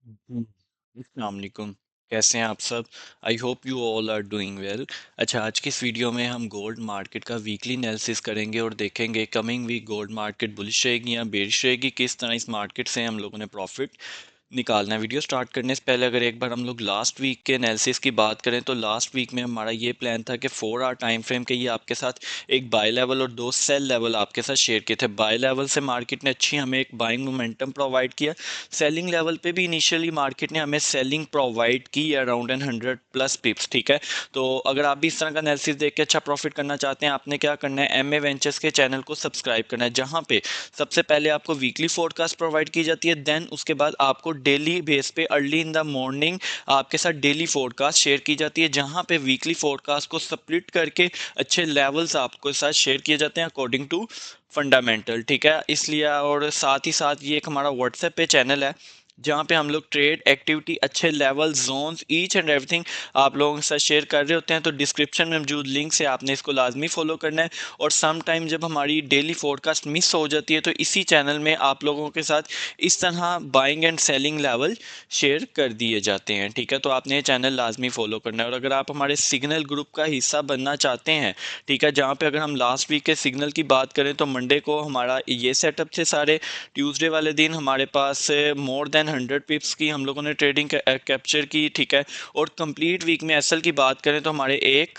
अस्सलाम वालेकुम। कैसे हैं आप सब? I hope you all are doing well. अच्छा, आज की इस वीडियो में हम गोल्ड मार्केट का वीकली एनालिसिस करेंगे और देखेंगे coming week gold market bullish रहेगी या बेरिश रहेगी, किस तरह इस मार्केट से हम लोगों ने प्रॉफिट निकालना है। वीडियो स्टार्ट करने से पहले अगर एक बार हम लोग लास्ट वीक के एनालिसिस की बात करें तो लास्ट वीक में हमारा ये प्लान था कि 4 आवर टाइम फ्रेम के ये आपके साथ एक बाय लेवल और दो सेल लेवल आपके साथ शेयर किए थे। बाय लेवल से मार्केट ने अच्छी हमें एक बाइंग मोमेंटम प्रोवाइड किया। सेलिंग लेवल पे भी इनिशियली मार्केट ने हमें सेलिंग प्रोवाइड की अराउंड 100+ पिप्स। ठीक है, तो अगर आप भी इस तरह का एनालिसिस देख के अच्छा प्रॉफिट करना चाहते हैं, आपने क्या करना है, एम ए वेंचर्स के चैनल को सब्सक्राइब करना है, जहां पे सबसे पहले आपको वीकली फोरकास्ट प्रोवाइड की जाती है। देन उसके बाद आपको डेली बेस पे अर्ली इन द मॉर्निंग आपके साथ डेली फोरकास्ट शेयर की जाती है, जहां पे वीकली फोरकास्ट को स्प्लिट करके अच्छे लेवल्स आपको साथ शेयर किए जाते हैं अकॉर्डिंग टू फंडामेंटल। ठीक है, इसलिए और साथ ही साथ ये एक हमारा व्हाट्सएप पे चैनल है, जहाँ पे हम लोग ट्रेड एक्टिविटी अच्छे level zones each and everything आप लोगों के साथ शेयर कर रहे होते हैं। तो डिस्क्रिप्शन में मौजूद लिंक से आपने इसको लाजमी फॉलो करना है। और सम टाइम जब हमारी डेली फोरकास्ट मिस हो जाती है तो इसी चैनल में आप लोगों के साथ इस तरह buying and selling level share कर दिए जाते हैं। ठीक है, तो आपने ये चैनल लाजमी फॉलो करना है। और अगर आप हमारे सिग्नल ग्रुप का हिस्सा बनना चाहते हैं, ठीक है, जहाँ पे अगर हम लास्ट वीक के सिग्नल की बात करें तो मंडे को हमारा ये सेटअप थे सारे। ट्यूसडे वाले दिन हमारे पास मोर देन 100 पिप्स की हम लोगों ने ट्रेडिंग कैप्चर की। ठीक है, और कंप्लीट वीक में एसएल की बात करें तो हमारे 1,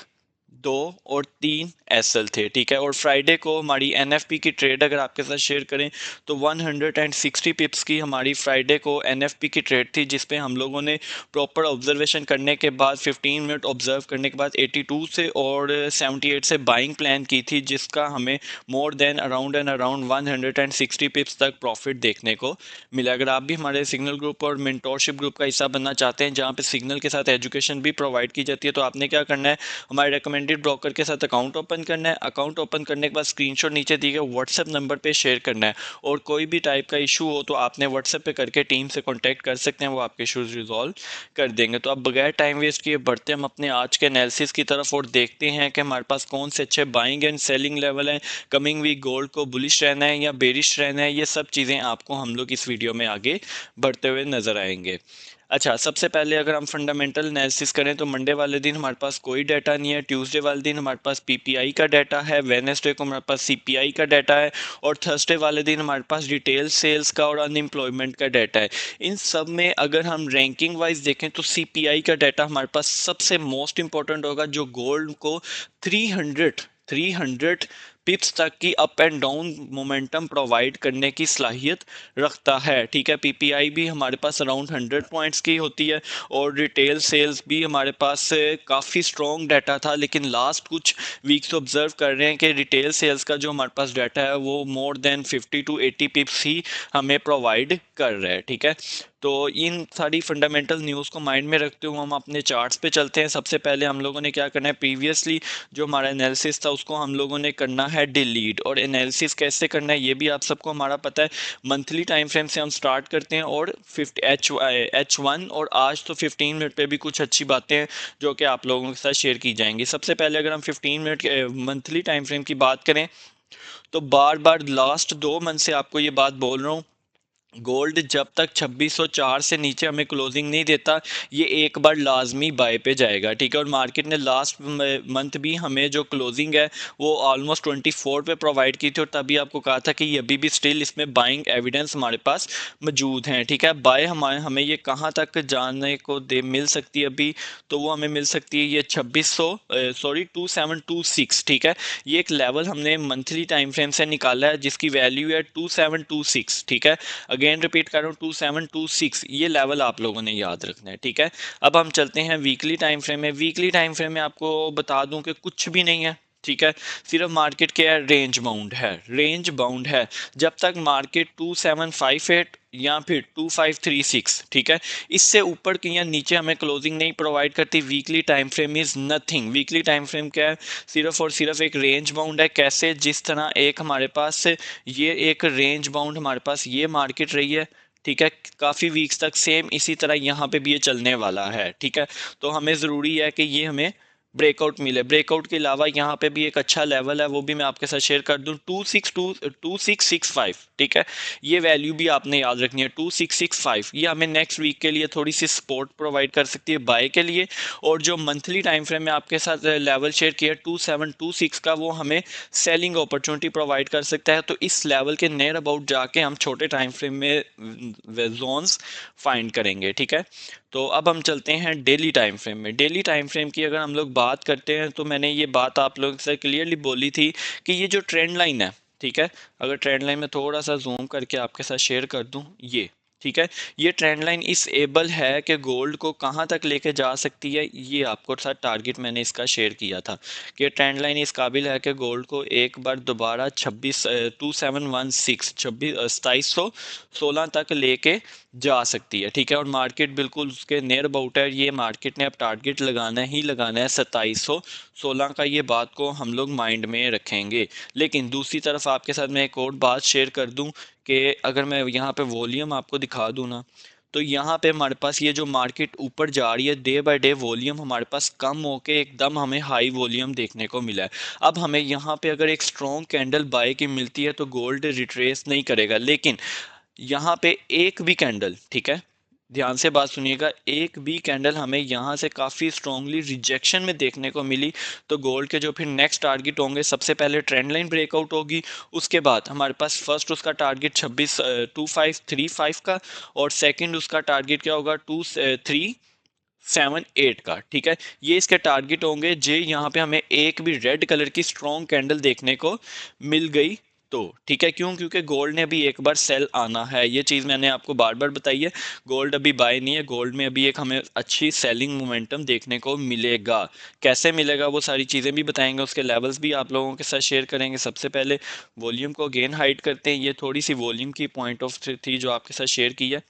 2 और 3 एसएल थे। ठीक है, और फ्राइडे को हमारी एनएफपी की ट्रेड अगर आपके साथ शेयर करें तो 160 पिप्स की हमारी फ्राइडे को एनएफपी की ट्रेड थी, जिसपे हम लोगों ने प्रॉपर ऑब्जर्वेशन करने के बाद 15 मिनट ऑब्जर्व करने के बाद 82 से और 78 से बाइंग प्लान की थी, जिसका हमें मोर देन अराउंड 160 पिप्स तक प्रॉफिट देखने को मिला। अगर आप भी हमारे सिग्नल ग्रुप और मेंटोरशिप ग्रुप का हिस्सा बनना चाहते हैं, जहाँ पे सिग्नल के साथ एजुकेशन भी प्रोवाइड की जाती है, तो आपने क्या करना है, हमारे रिकमेंडेड ब्रोकर के साथ अकाउंट ओपन करना है। अकाउंट ओपन करने के बाद स्क्रीनशॉट नीचे दिए गए व्हाट्सएप नंबर पे शेयर करना है। और कोई भी टाइप का इशू हो तो आपने व्हाट्सएप पे करके टीम से कांटेक्ट कर सकते हैं, वो आपके इशूज रिजॉल्व कर देंगे। तो अब बगैर टाइम वेस्ट किए बढ़ते हम अपने आज के एनालिसिस की तरफ और देखते हैं कि हमारे पास कौन से अच्छे बाइंग एंड सेलिंग लेवल हैं। कमिंग वीक गोल्ड को बुलिश रहना है या बेरिश रहना है, ये सब चीज़ें आपको हम लोग इस वीडियो में आगे बढ़ते हुए नजर आएंगे। अच्छा, सबसे पहले अगर हम फंडामेंटल एनालिसिस करें तो मंडे वाले दिन हमारे पास कोई डाटा नहीं है। ट्यूसडे वाले दिन हमारे पास पीपीआई का डाटा है। वेडनेसडे को हमारे पास सीपीआई का डाटा है। और थर्सडे वाले दिन हमारे पास रिटेल सेल्स का और अनएम्प्लॉयमेंट का डाटा है। इन सब में अगर हम रैंकिंग वाइज देखें तो सीपीआई का डाटा हमारे पास सबसे मोस्ट इंपॉर्टेंट होगा, जो गोल्ड को 300 पिप्स तक की up and down momentum provide करने की सलाहियत रखता है। ठीक है, पीपीआई भी हमारे पास अराउंड 100 पॉइंट्स की होती है। और रिटेल सेल्स भी हमारे पास काफ़ी स्ट्रॉन्ग डाटा था, लेकिन लास्ट कुछ वीक्स ऑब्जर्व कर रहे हैं कि रिटेल सेल्स का जो हमारे पास डाटा है वो मोर देन 50 to 80 पिप्स ही हमें प्रोवाइड कर रहा है। ठीक है, तो इन सारी फंडामेंटल न्यूज़ को माइंड में रखते हुए हम अपने चार्ट्स पे चलते हैं। सबसे पहले हम लोगों ने क्या करना है, प्रीवियसली जो हमारा एनालिसिस था उसको हम लोगों ने करना है डिलीट। और एनालिसिस कैसे करना है ये भी आप सबको हमारा पता है। मंथली टाइम फ्रेम से हम स्टार्ट करते हैं और 50 H1 और आज तो 15 मिनट पे भी कुछ अच्छी बातें हैं जो कि आप लोगों के साथ शेयर की जाएंगी। सबसे पहले अगर हम 15 मिनट मंथली टाइम फ्रेम की बात करें तो बार बार लास्ट 2 मंथ से आपको ये बात बोल रहा हूँ, गोल्ड जब तक 2604 से नीचे हमें क्लोजिंग नहीं देता, ये एक बार लाजमी बाय पे जाएगा। ठीक है, और मार्केट ने लास्ट मंथ भी हमें जो क्लोजिंग है वो ऑलमोस्ट 24 पे प्रोवाइड की थी, और तभी आपको कहा था कि अभी भी स्टिल इसमें बाइंग एविडेंस हमारे पास मौजूद हैं। ठीक है, बाय हमारे हमें ये कहाँ तक जानने को दे मिल सकती है अभी, तो वो हमें मिल सकती है ये 2726। ठीक है, ये एक लेवल हमने मंथली टाइम फ्रेम से निकाला है जिसकी वैल्यू है 2726। ठीक है, अगेन रिपीट कर रहा हूँ, 2726 ये लेवल आप लोगों ने याद रखना है। ठीक है, अब हम चलते हैं वीकली टाइम फ्रेम में। वीकली टाइम फ्रेम में आपको बता दूं कि कुछ भी नहीं है। ठीक है, सिर्फ मार्केट क्या है, रेंज बाउंड है, रेंज बाउंड है। जब तक मार्केट 2758 या फिर 2536, ठीक है, इससे ऊपर की या नीचे हमें क्लोजिंग नहीं प्रोवाइड करती। Weekly time frame is nothing. Weekly time frame क्या है, सिर्फ और सिर्फ एक रेंज बाउंड है। कैसे, जिस तरह एक हमारे पास ये एक रेंज बाउंड हमारे पास ये मार्केट रही है, ठीक है, काफ़ी वीक्स तक, सेम इसी तरह यहाँ पे भी ये चलने वाला है। ठीक है, तो हमें ज़रूरी है कि ये हमें ब्रेकआउट मिले। ब्रेकआउट के अलावा यहाँ पे भी एक अच्छा लेवल है, वो भी मैं आपके साथ शेयर कर दूँ, 2665। ठीक है, ये वैल्यू भी आपने याद रखनी है, 2665। ये हमें नेक्स्ट वीक के लिए थोड़ी सी सपोर्ट प्रोवाइड कर सकती है बाय के लिए। और जो मंथली टाइम फ्रेम में आपके साथ लेवल शेयर किया 2726 का, वो हमें सेलिंग अपॉर्चुनिटी प्रोवाइड कर सकता है। तो इस लेवल के नियर अबाउट जाके हम छोटे टाइम फ्रेम में जोन्स फाइंड करेंगे। ठीक है, तो अब हम चलते हैं डेली टाइम फ्रेम में। डेली टाइम फ्रेम की अगर हम लोग बात करते हैं, तो मैंने ये बात आप लोग से क्लियरली बोली थी कि ये जो ट्रेंड लाइन है, ठीक है, अगर ट्रेंड लाइन में थोड़ा सा जूम करके आपके साथ शेयर कर दूं, ये ठीक है, ये ट्रेंड लाइन इस एबल है कि गोल्ड को कहाँ तक लेके जा सकती है। ये आपको साथ टारगेट मैंने इसका शेयर किया था कि ट्रेंड लाइन इस काबिल है कि गोल्ड को एक बार दोबारा 2716 2716 तक लेके जा सकती है। ठीक है, और मार्केट बिल्कुल उसके नियर अबाउट है। ये मार्केट ने अब टारगेट लगाना ही लगाना है 2716 का। ये बात को हम लोग माइंड में रखेंगे। लेकिन दूसरी तरफ आपके साथ मैं एक और बात शेयर कर दूं कि अगर मैं यहाँ पे वॉल्यूम आपको दिखा दूं ना, तो यहाँ पे हमारे पास ये जो मार्केट ऊपर जा रही है, डे बाय डे वॉल्यूम हमारे पास कम होके एकदम हमें हाई वॉल्यूम देखने को मिला है। अब हमें यहाँ पे अगर एक स्ट्रॉन्ग कैंडल बाय की मिलती है तो गोल्ड रिट्रेस नहीं करेगा। लेकिन यहाँ पे एक भी कैंडल, ठीक है, ध्यान से बात सुनिएगा, एक भी कैंडल हमें यहाँ से काफ़ी स्ट्रॉन्गली रिजेक्शन में देखने को मिली, तो गोल्ड के जो फिर नेक्स्ट टारगेट होंगे, सबसे पहले ट्रेंड लाइन ब्रेकआउट होगी। उसके बाद हमारे पास फर्स्ट उसका टारगेट 2535 का, और सेकंड उसका टारगेट क्या होगा, 2378 का। ठीक है, ये इसके टारगेट होंगे। जे यहाँ पे हमें एक भी रेड कलर की स्ट्रॉन्ग कैंडल देखने को मिल गई तो ठीक है, क्यों, क्योंकि गोल्ड ने अभी एक बार सेल आना है। ये चीज़ मैंने आपको बार बार बताई है। गोल्ड अभी बाय नहीं है, गोल्ड में अभी एक हमें अच्छी सेलिंग मोमेंटम देखने को मिलेगा। कैसे मिलेगा वो सारी चीज़ें भी बताएंगे, उसके लेवल्स भी आप लोगों के साथ शेयर करेंगे। सबसे पहले वॉल्यूम को अगेन हाइड करते हैं। ये थोड़ी सी वॉल्यूम की पॉइंट ऑफ थी जो आपके साथ शेयर की है।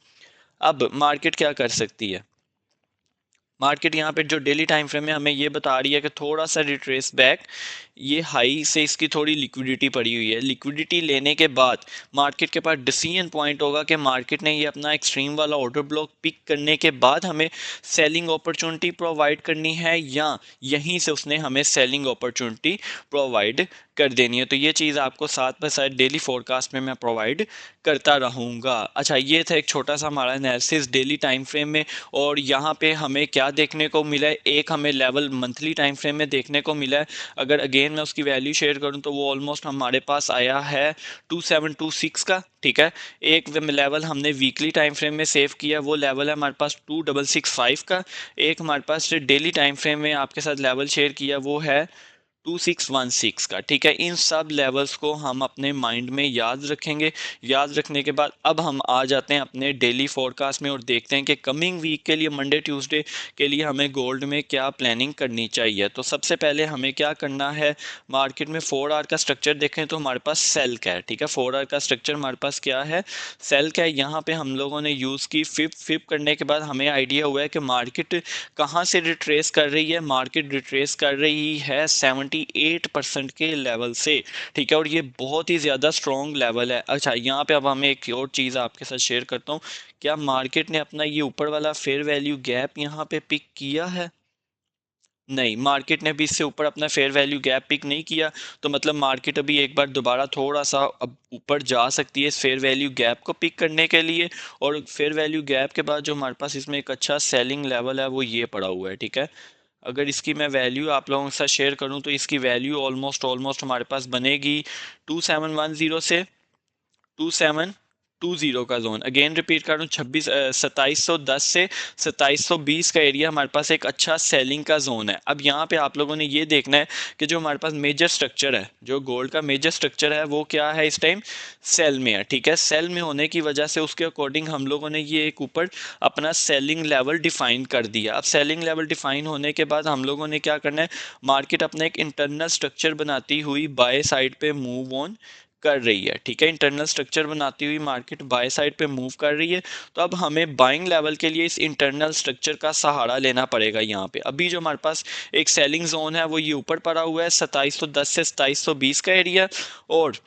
अब मार्केट क्या कर सकती है, मार्केट यहाँ पे जो डेली टाइम फ्रेम में हमें ये बता रही है कि थोड़ा सा रिट्रेस बैक, ये हाई से इसकी थोड़ी लिक्विडिटी पड़ी हुई है। लिक्विडिटी लेने के बाद मार्केट के पास डिसीजन पॉइंट होगा कि मार्केट ने ये अपना एक्सट्रीम वाला ऑर्डर ब्लॉक पिक करने के बाद हमें सेलिंग अपॉर्चुनिटी प्रोवाइड करनी है, या यहीं से उसने हमें सेलिंग अपॉर्चुनिटी प्रोवाइड कर देनी है। तो ये चीज़ आपको साथ बाय साथ डेली फोरकास्ट में मैं प्रोवाइड करता रहूँगा। अच्छा, ये था एक छोटा सा हमारा एनालिसिस डेली टाइम फ्रेम में। और यहाँ पे हमें क्या देखने को मिला है, एक हमें लेवल मंथली टाइम फ्रेम में देखने को मिला है। अगर अगेन मैं उसकी वैल्यू शेयर करूँ तो वो ऑलमोस्ट हमारे पास आया है 2726 का। ठीक है, एक लेवल हमने वीकली टाइम फ्रेम में सेव किया, वो लेवल है हमारे पास 2665 का। एक हमारे पास डेली टाइम फ्रेम में आपके साथ लेवल शेयर किया, वो है 2616 का। ठीक है, इन सब लेवल्स को हम अपने माइंड में याद रखेंगे। याद रखने के बाद अब हम आ जाते हैं अपने डेली फोरकास्ट में और देखते हैं कि कमिंग वीक के लिए मंडे ट्यूसडे के लिए हमें गोल्ड में क्या प्लानिंग करनी चाहिए। तो सबसे पहले हमें क्या करना है, मार्केट में 4 आवर का स्ट्रक्चर देखें तो हमारे पास सेल का है। ठीक है, 4 आवर का स्ट्रक्चर हमारे पास क्या है, सेल का है। यहाँ पे हम लोगों ने यूज़ की फिप फिप करने के बाद हमें आइडिया हुआ है कि मार्केट कहाँ से रिट्रेस कर रही है। मार्केट रिट्रेस कर रही है 78% के लेवल से। ठीक है, और ये बहुत ही ज़्यादा स्ट्रॉन्ग लेवल है। अच्छा, यहाँ पे अब हमें एक और चीज़ आपके साथ शेयर करता हूँ, क्या मार्केट ने अपना ये ऊपर वाला फेयर वैल्यू गैप यहाँ पे पिक किया है? नहीं, मार्केट ने भी इससे ऊपर अपना फेयर वैल्यू गैप पिक नहीं किया। तो मतलब मार्केट अभी एक बार दोबारा थोड़ा सा अब ऊपर जा सकती है इस फेयर वैल्यू गैप को पिक करने के लिए। और फेयर वैल्यू गैप के बाद जो हमारे पास इसमें एक अच्छा सेलिंग लेवल है वो ये पड़ा हुआ है। ठीक है, अगर इसकी मैं वैल्यू आप लोगों के साथ शेयर करूं तो इसकी वैल्यू ऑलमोस्ट ऑलमोस्ट हमारे पास बनेगी 2710 से 2720 का जोन। अगेन रिपीट कर रहा हूँ, 2710 से 2720 का एरिया हमारे पास एक अच्छा सेलिंग का जोन है। अब यहाँ पे आप लोगों ने ये देखना है कि जो हमारे पास मेजर स्ट्रक्चर है, जो गोल्ड का मेजर स्ट्रक्चर है, वो क्या है इस टाइम, सेल में है। ठीक है, सेल में होने की वजह से उसके अकॉर्डिंग हम लोगों ने ये एक ऊपर अपना सेलिंग लेवल डिफाइन कर दिया। अब सेलिंग लेवल डिफाइन होने के बाद हम लोगों ने क्या करना है, मार्केट अपना एक इंटरनल स्ट्रक्चर बनाती हुई बाय साइड पे मूव ऑन कर रही है। ठीक है, इंटरनल स्ट्रक्चर बनाती हुई मार्केट बाय साइड पे मूव कर रही है। तो अब हमें बाइंग लेवल के लिए इस इंटरनल स्ट्रक्चर का सहारा लेना पड़ेगा। यहाँ पे अभी जो हमारे पास एक सेलिंग जोन है वो ये ऊपर पड़ा हुआ है 2710 से 2720 का एरिया। और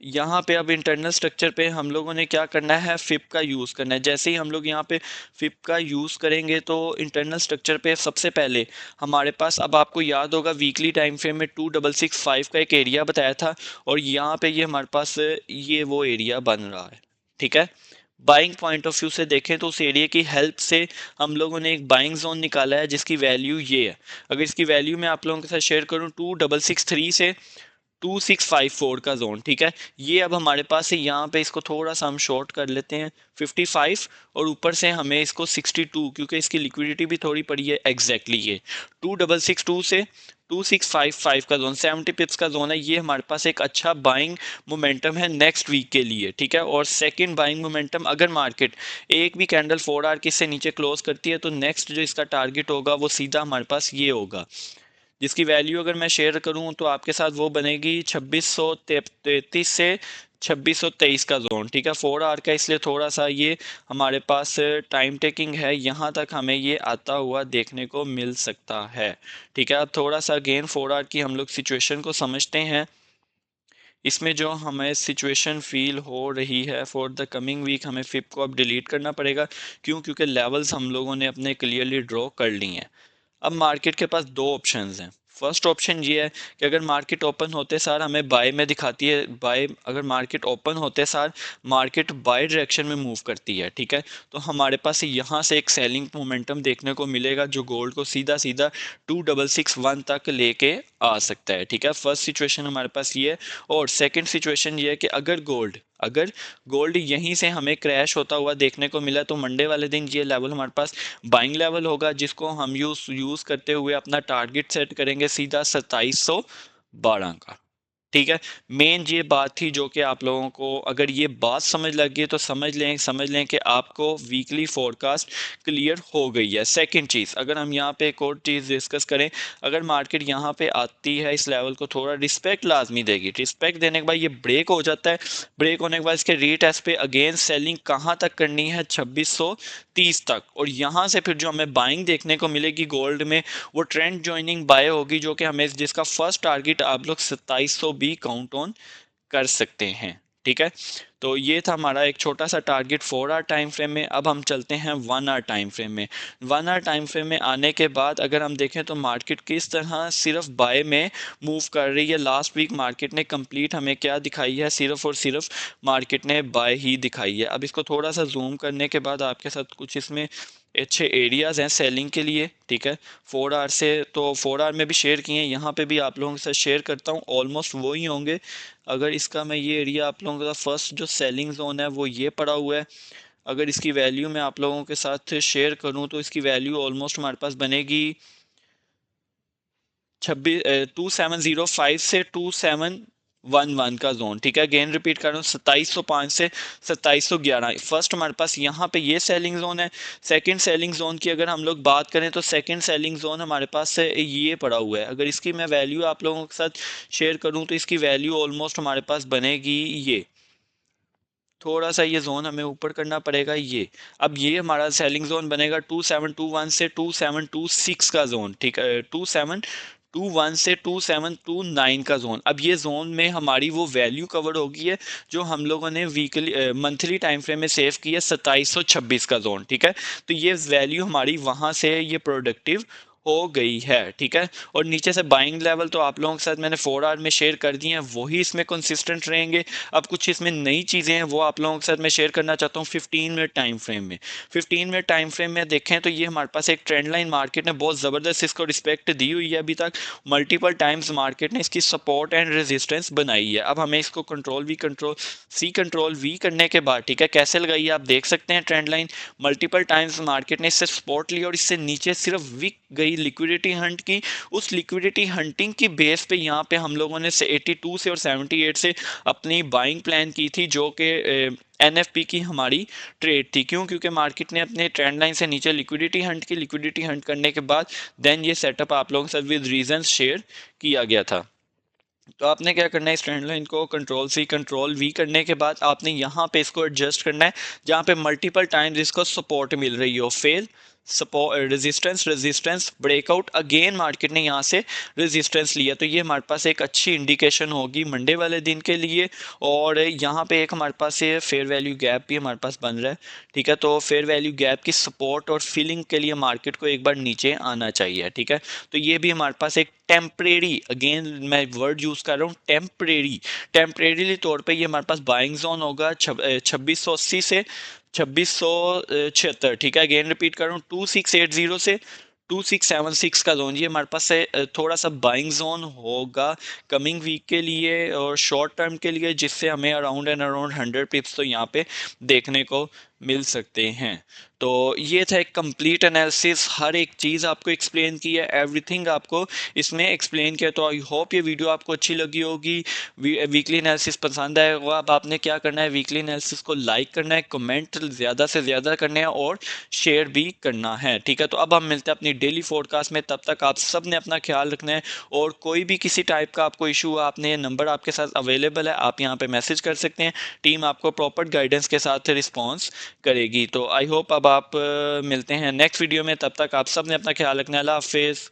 यहाँ पे अब इंटरनल स्ट्रक्चर पे हम लोगों ने क्या करना है, फिप का यूज़ करना है। जैसे ही हम लोग यहाँ पे फिप का यूज़ करेंगे तो इंटरनल स्ट्रक्चर पे सबसे पहले हमारे पास, अब आपको याद होगा वीकली टाइम फ्रेम में 2665 का एक एरिया बताया था, और यहाँ पे ये हमारे पास ये वो एरिया बन रहा है, ठीक है। बाइंग पॉइंट ऑफ व्यू से देखें तो उस एरिया की हेल्प से हम लोगों ने एक बाइंग जोन निकाला है जिसकी वैल्यू ये है। अगर इसकी वैल्यू मैं आप लोगों के साथ शेयर करूँ, 2663 से 2654 का जोन, ठीक है। ये अब हमारे पास है, यहाँ पे इसको थोड़ा सा हम शॉर्ट कर लेते हैं 55, और ऊपर से हमें इसको 62, क्योंकि इसकी लिक्विडिटी भी थोड़ी पड़ी है, एग्जैक्टली ये 2662 से 2655 का जोन, 70 पिप्स का जोन है। ये हमारे पास एक अच्छा बाइंग मोमेंटम है नेक्स्ट वीक के लिए, ठीक है। और सेकंड बाइंग मोमेंटम, अगर मार्केट एक भी कैंडल 4 आवर की से नीचे क्लोज करती है तो नेक्स्ट जो इसका टारगेट होगा वो सीधा हमारे पास ये होगा, जिसकी वैल्यू अगर मैं शेयर करूं तो आपके साथ वो बनेगी 2633 से 2623 का जोन, ठीक है। 4 आवर का, इसलिए थोड़ा सा ये हमारे पास टाइम टेकिंग है, यहाँ तक हमें ये आता हुआ देखने को मिल सकता है, ठीक है। अब थोड़ा सा अगेन 4 आवर की हम लोग सिचुएशन को समझते हैं। इसमें जो हमें सिचुएशन फील हो रही है फॉर द कमिंग वीक, हमें फिप को अब डिलीट करना पड़ेगा। क्यों? क्योंकि लेवल्स हम लोगों ने अपने क्लियरली ड्रॉ कर ली हैं। अब मार्केट के पास दो ऑप्शंस हैं। फर्स्ट ऑप्शन ये है कि अगर मार्केट ओपन होते सार हमें बाय में दिखाती है, बाय, अगर मार्केट ओपन होते सार मार्केट बाय डायरेक्शन में मूव करती है, ठीक है, तो हमारे पास यहाँ से एक सेलिंग मोमेंटम देखने को मिलेगा जो गोल्ड को सीधा सीधा 2661 तक लेके आ सकता है, ठीक है। फर्स्ट सिचुएशन हमारे पास ये है। और सेकंड सिचुएशन ये है कि अगर गोल्ड यहीं से हमें क्रैश होता हुआ देखने को मिला तो मंडे वाले दिन ये लेवल हमारे पास बाइंग लेवल होगा, जिसको हम यूज़ करते हुए अपना टारगेट सेट करेंगे सीधा 2712 का, ठीक है। मेन ये बात थी जो कि आप लोगों को अगर ये बात समझ लगी है तो समझ लें कि आपको वीकली फोरकास्ट क्लियर हो गई है। सेकंड चीज़, अगर हम यहाँ पे एक और चीज़ डिस्कस करें, अगर मार्केट यहाँ पे आती है इस लेवल को थोड़ा रिस्पेक्ट लाजमी देगी। रिस्पेक्ट देने के बाद ये ब्रेक हो जाता है, ब्रेक होने के बाद इसके रीटेस्ट पे अगेन सेलिंग कहाँ तक करनी है, 2630 तक, और यहाँ से फिर जो हमें बाइंग देखने को मिलेगी गोल्ड में वो ट्रेंड ज्वाइनिंग बाय होगी, जो कि हमें जिसका फर्स्ट टारगेट आप लोग 2700 भी काउंट ऑन कर सकते हैं, ठीक है। तो ये था हमारा एक छोटा सा टारगेट 4 आवर टाइम फ्रेम में। अब हम चलते हैं 1 आवर टाइम फ्रेम में। 1 आवर टाइम फ्रेम में आने के बाद अगर हम देखें तो मार्केट किस तरह सिर्फ बाय में मूव कर रही है। लास्ट वीक मार्केट ने कंप्लीट हमें क्या दिखाई है, सिर्फ और सिर्फ मार्केट ने बाय ही दिखाई है। अब इसको थोड़ा सा जूम करने के बाद आपके साथ कुछ इसमें अच्छे एरियाज़ हैं सेलिंग के लिए, ठीक है। 4 आवर से तो 4 आवर में भी शेयर किए हैं, यहाँ पे भी आप लोगों के साथ शेयर करता हूँ, ऑलमोस्ट वो ही होंगे। अगर इसका मैं ये एरिया आप लोगों का फर्स्ट जो सेलिंग जोन है वो ये पड़ा हुआ है। अगर इसकी वैल्यू मैं आप लोगों के साथ शेयर करूं तो इसकी वैल्यू ऑलमोस्ट हमारे पास बनेगी 2705 से 2711 का जोन, ठीक है। अगेन रिपीट कर रहा हूँ, 2705 से 2711 फर्स्ट हमारे पास यहाँ पे ये सेलिंग जोन है। सेकंड सेलिंग जोन की अगर हम लोग बात करें तो सेकंड सेलिंग जोन हमारे पास से ये पड़ा हुआ है। अगर इसकी मैं वैल्यू आप लोगों के साथ शेयर करूँ तो इसकी वैल्यू ऑलमोस्ट हमारे पास बनेगी ये, थोड़ा सा ये जोन हमें ऊपर करना पड़ेगा ये। अब ये हमारा सेलिंग जोन बनेगा 2721 से 2726 का जोन, ठीक है। 2721 से 2729 का जोन। अब ये जोन में हमारी वो वैल्यू कवर होगी है जो हम लोगों ने वीकली मंथली टाइम फ्रेम में सेव की है, 2726 का जोन, ठीक है। तो ये वैल्यू हमारी वहाँ से ये प्रोडक्टिव हो गई है, ठीक है। और नीचे से बाइंग लेवल तो आप लोगों के साथ मैंने 4 आवर में शेयर कर दिए हैं, वही इसमें कंसिस्टेंट रहेंगे। अब कुछ इसमें नई चीज़ें हैं वो आप लोगों के साथ मैं शेयर करना चाहता हूँ 15 मिनट टाइम फ्रेम में। 15 मिनट टाइम फ्रेम में देखें तो ये हमारे पास एक ट्रेंड लाइन मार्केट ने बहुत ज़बरदस्त इसको रिस्पेक्ट दी हुई है। अभी तक मल्टीपल टाइम्स मार्केट ने इसकी सपोर्ट एंड रेजिस्टेंस बनाई है। अब हमें इसको कंट्रोल वी करने के बाद, ठीक है, कैसे लगाई है आप देख सकते हैं। Trend line multiple times market ने इससे सपोर्ट लिया और इससे नीचे सिर्फ वीक गई, लिक्विडिटी हंट की। उस लिक्विडिटी हंटिंग की बेस पे यहाँ पे हम लोगों ने 82 से और 78 से अपनी बाइंग प्लान की थी, जो कि एनएफपी की हमारी ट्रेड थी। क्यों? क्योंकि मार्केट ने अपने ट्रेंड लाइन से नीचे लिक्विडिटी हंट की। लिक्विडिटी हंट करने के बाद देन ये सेटअप आप लोगों के साथ विद रीजंस शेयर किया गया था। तो आपने क्या करना है, इस ट्रेंड लाइन को कंट्रोल वी करने के बाद आपने यहाँ पे इसको एडजस्ट करना है जहाँ पे मल्टीपल टाइम्स इसको सपोर्ट मिल रही हो। Fail support, resistance, resistance breakout, again market ने यहाँ से रेजिस्टेंस लिया, तो ये हमारे पास एक अच्छी इंडिकेशन होगी मंडे वाले दिन के लिए। और यहाँ पे एक हमारे पास ये फेयर वैल्यू गैप भी हमारे पास बन रहा है, ठीक है। तो फेयर वैल्यू गैप की सपोर्ट और फिलिंग के लिए मार्केट को एक बार नीचे आना चाहिए, ठीक है। तो ये भी हमारे पास एक टेम्परेरी, अगेन मैं वर्ड यूज कर रहा हूँ टेम्परेरी, टेम्परेरी तौर पे ये हमारे पास बाइंग जोन होगा 2680 से 2676, ठीक है। अगेन रिपीट कर रहा हूँ, 2680 से 2676 का जोन, ये हमारे पास से थोड़ा सा बाइंग जोन होगा कमिंग वीक के लिए और शॉर्ट टर्म के लिए, जिससे हमें अराउंड एंड अराउंड 100 पिप्स तो यहाँ पे देखने को मिल सकते हैं। तो ये था एक कंप्लीट एनालिसिस, हर एक चीज़ आपको एक्सप्लेन की है, एवरीथिंग आपको इसमें एक्सप्लेन किया। तो आई होप ये वीडियो आपको अच्छी लगी होगी, वीकली एनालिसिस पसंद आएगा। अब आपने क्या करना है, वीकली एनालिसिस को लाइक करना है, कमेंट ज़्यादा से ज़्यादा करने हैं और शेयर भी करना है, ठीक है। तो अब हम मिलते हैं अपनी डेली फोरकास्ट में, तब तक आप सब ने अपना ख्याल रखना है। और कोई भी किसी टाइप का आपको इशू हुआ, आपने ये नंबर आपके साथ अवेलेबल है, आप यहाँ पे मैसेज कर सकते हैं, टीम आपको प्रॉपर गाइडेंस के साथ रिस्पॉन्स करेगी। तो आई होप अब आप मिलते हैं नेक्स्ट वीडियो में, तब तक आप सब ने अपना ख्याल रखना है। अल्लाह हाफिज़।